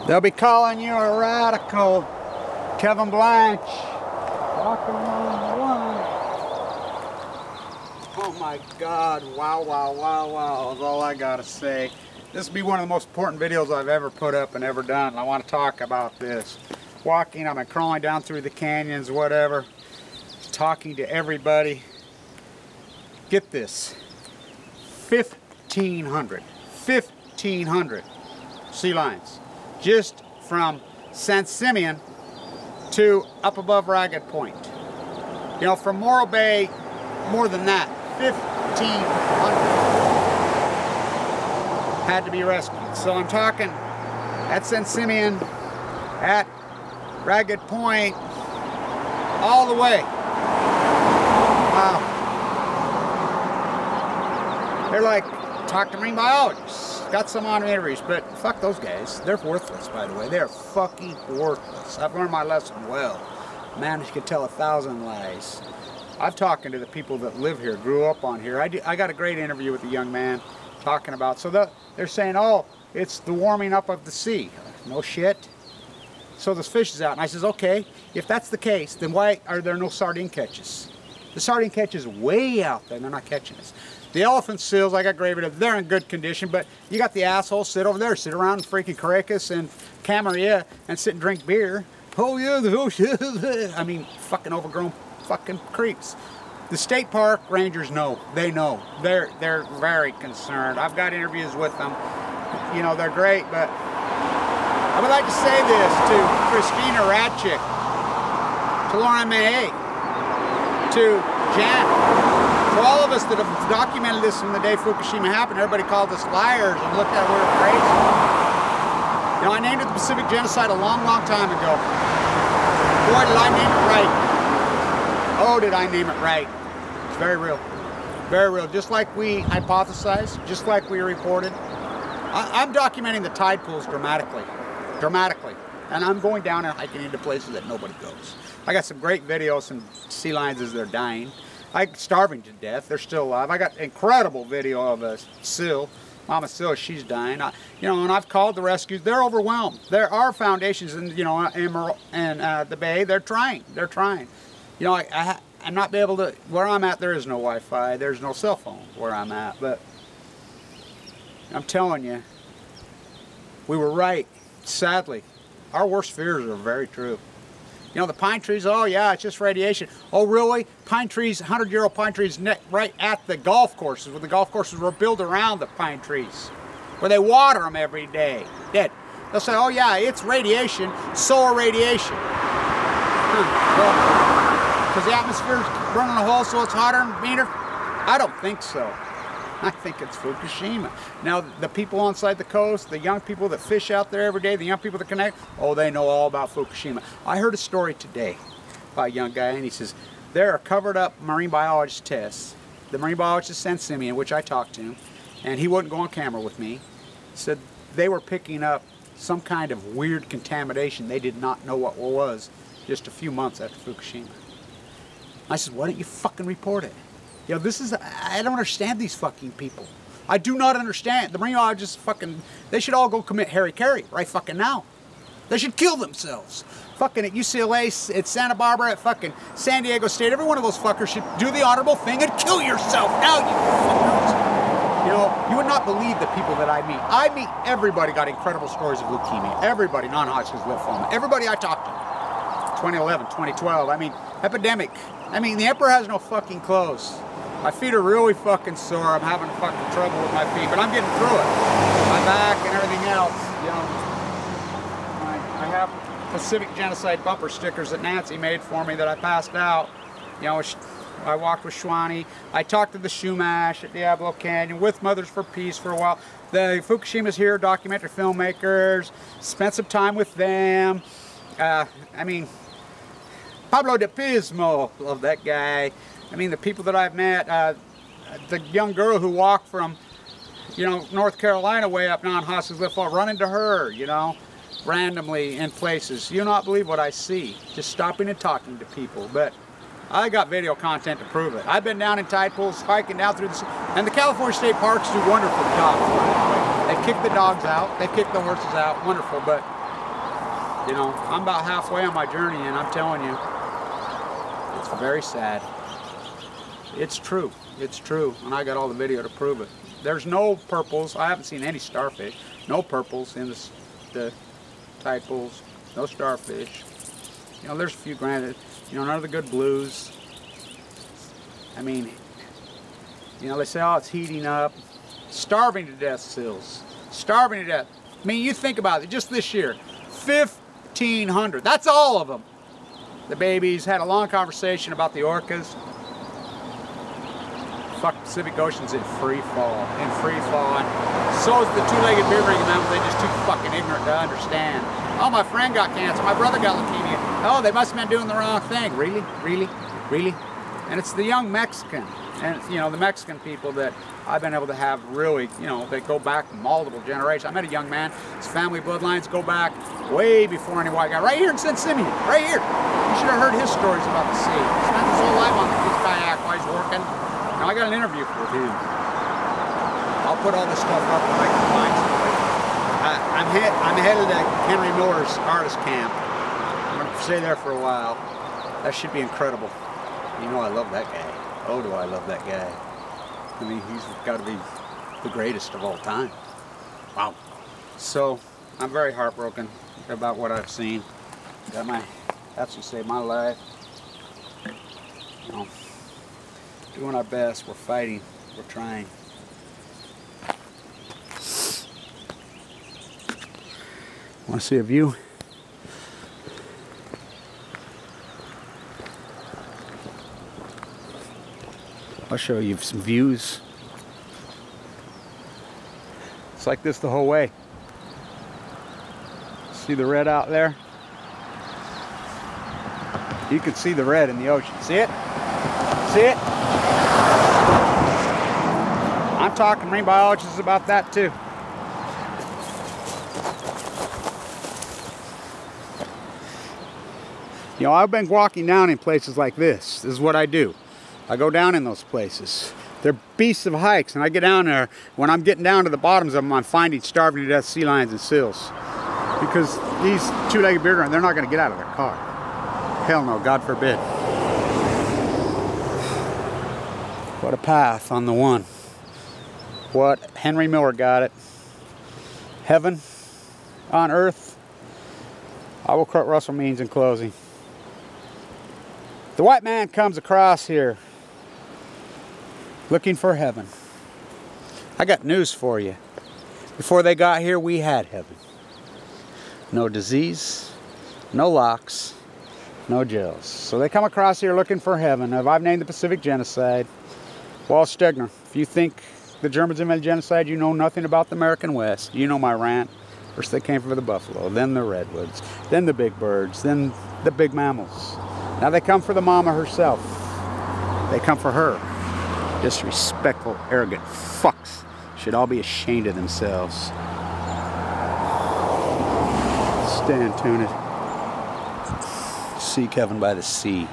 They'll be calling you a radical, Kevin Blanch. Walking on one. Oh my God, wow, wow, wow, wow, is all I gotta say. This will be one of the most important videos I've ever put up and ever done. I want to talk about this. Walking, I've been crawling down through the canyons, whatever, talking to everybody. Get this, 1,500 sea lions. Just from San Simeon to up above Ragged Point. You know, from Morro Bay, more than that, 1,500 had to be rescued. So I'm talking at San Simeon, at Ragged Point, all the way. Wow. They're like, talk to marine biologists. Got some on interviews, but fuck those guys. They're worthless, by the way. They're fucking worthless. I've learned my lesson well. Man, you could tell 1,000 lies. I've talking to the people that live here, grew up on here. I got a great interview with a young man talking about, so they're saying, oh, it's the warming up of the sea. No shit. So this fish is out, and I says, okay, if that's the case, then why are there no sardine catches? The sardine catch is way out there, and they're not catching us. The elephant seals, I got gravy, they're in good condition, but you got the assholes sit over there, sit around in freaking Caracas and Camarillo and sit and drink beer. Oh yeah, I mean, fucking overgrown fucking creeps. The state park rangers know, they know. They're very concerned. I've got interviews with them. You know, they're great, but I would like to say this to Christina Radchick, to Lauren May, to Jan. For all of us that have documented this from the day Fukushima happened, everybody called us liars and looked at we were crazy. You know, I named it the Pacific Genocide a long, long time ago. Boy, did I name it right. Oh, did I name it right. It's very real. Very real. Just like we hypothesized, just like we reported. I'm documenting the tide pools dramatically. Dramatically. And I'm going down and hiking into places that nobody goes. I got some great videos, some sea lions as they're dying. Starving to death. They're still alive. I got incredible video of a seal, Mama Seal. She's dying. You know, and I've called the rescues. They're overwhelmed. There are foundations, in, you know, in the bay. They're trying. They're trying. You know, I'm not be able to. Where I'm at, there is no Wi-Fi. There's no cell phone where I'm at. But I'm telling you, we were right. Sadly, our worst fears are very true. You know, the pine trees, oh yeah, it's just radiation. Oh really? Pine trees, 100-year-old pine trees right at the golf courses, where the golf courses were built around the pine trees, where they water them every day. Dead. They'll say, oh yeah, it's radiation, solar radiation. Because the atmosphere's burning a hole so it's hotter and meaner? I don't think so. I think it's Fukushima. Now, the people on side the coast, the young people that fish out there every day, the young people that connect, oh, they know all about Fukushima. I heard a story today by a young guy, and he says, there are covered up marine biologist tests. The marine biologist San Simeon, which I talked to him, and he wouldn't go on camera with me, said they were picking up some kind of weird contamination they did not know what it was just a few months after Fukushima. I said, why don't you fucking report it? You know, this is, I don't understand these fucking people. I do not understand. The marine biologists fucking, they should all go commit hara-kiri right fucking now. They should kill themselves. Fucking at UCLA, at Santa Barbara, at fucking San Diego State, every one of those fuckers should do the honorable thing and kill yourself now, you fuckers. You know, you would not believe the people that I meet. I meet everybody got incredible stories of leukemia. Everybody, non-Hodgkin's lymphoma. Everybody I talked to. 2011, 2012, I mean, epidemic. I mean, the emperor has no fucking clothes. My feet are really fucking sore. I'm having fucking trouble with my feet, but I'm getting through it. My back and everything else, you know. I have Pacific Genocide bumper stickers that Nancy made for me that I passed out. You know, I walked with Shwani. I talked to the Shumash at Diablo Canyon, with Mothers for Peace for a while. The Fukushima's Here documentary filmmakers, spent some time with them. I mean, Pablo de Pismo, love that guy. I mean, the people that I've met, the young girl who walked from, you know, North Carolina way up non-Hodgkin's lymphoma, run into her, you know, randomly in places. You'll not believe what I see, just stopping and talking to people. But I got video content to prove it. I've been down in tide pools, hiking down through the, and the California State Parks do wonderful jobs. They've kicked the dogs out, they've kicked the horses out, wonderful. But You know, I'm about halfway on my journey, and I'm telling you, it's very sad. It's true. It's true, and I got all the video to prove it. There's no purples. I haven't seen any starfish. No purples in the tide pools. No starfish. You know, there's a few granted. You know, none of the good blues. I mean, you know, they say, oh, it's heating up. Starving to death, sills. Starving to death. I mean, you think about it. Just this year, 1,500. That's all of them. The babies had a long conversation about the orcas. Fuck, Pacific Ocean's in free fall. In free fall. And so is the two-legged beer-drinking mammal. They're just too fucking ignorant to understand. Oh, my friend got cancer. My brother got leukemia. Oh, they must have been doing the wrong thing. Really? Really? Really? And it's the young Mexican. And, you know, the Mexican people that I've been able to have really, you know, they go back multiple generations. I met a young man. His family bloodlines go back way before any white guy. Right here in San Simeon. Right here. You should have heard his stories about the sea. He spent his whole life on his kayak while he's working. Now, I got an interview with him. I'll put all this stuff up when I can find something. I'm headed to Henry Miller's artist camp. I'm going to stay there for a while. That should be incredible. You know I love that guy. Oh, do I love that guy. I mean, he's got to be the greatest of all time. Wow. So, I'm very heartbroken about what I've seen. That's to save my life. You know, doing our best. We're fighting. We're trying. Want to see a view? I'll show you some views. It's like this the whole way. See the red out there? You can see the red in the ocean. See it? See it? I'm talking marine biologists about that too. You know, I've been walking down in places like this. This is what I do. I go down in those places. They're beasts of hikes, and I get down there. When I'm getting down to the bottoms of them, I'm finding starving to death sea lions and sills. Because these two-legged beer ground, they're not going to get out of their car. Hell no, God forbid. What a path on the one. What Henry Miller got it. Heaven on earth. I will quote Russell Means in closing. The white man comes across here looking for heaven. I got news for you. Before they got here, we had heaven. No disease, no locks, no jails. So they come across here looking for heaven. I've named the Pacific Genocide. Walt Stegner, if you think the Germans invented genocide, you know nothing about the American West. You know my rant. First they came for the buffalo, then the redwoods, then the big birds, then the big mammals. Now they come for the mama herself. They come for her. Disrespectful, arrogant fucks should all be ashamed of themselves. Stand tuned. See Kevin by the sea.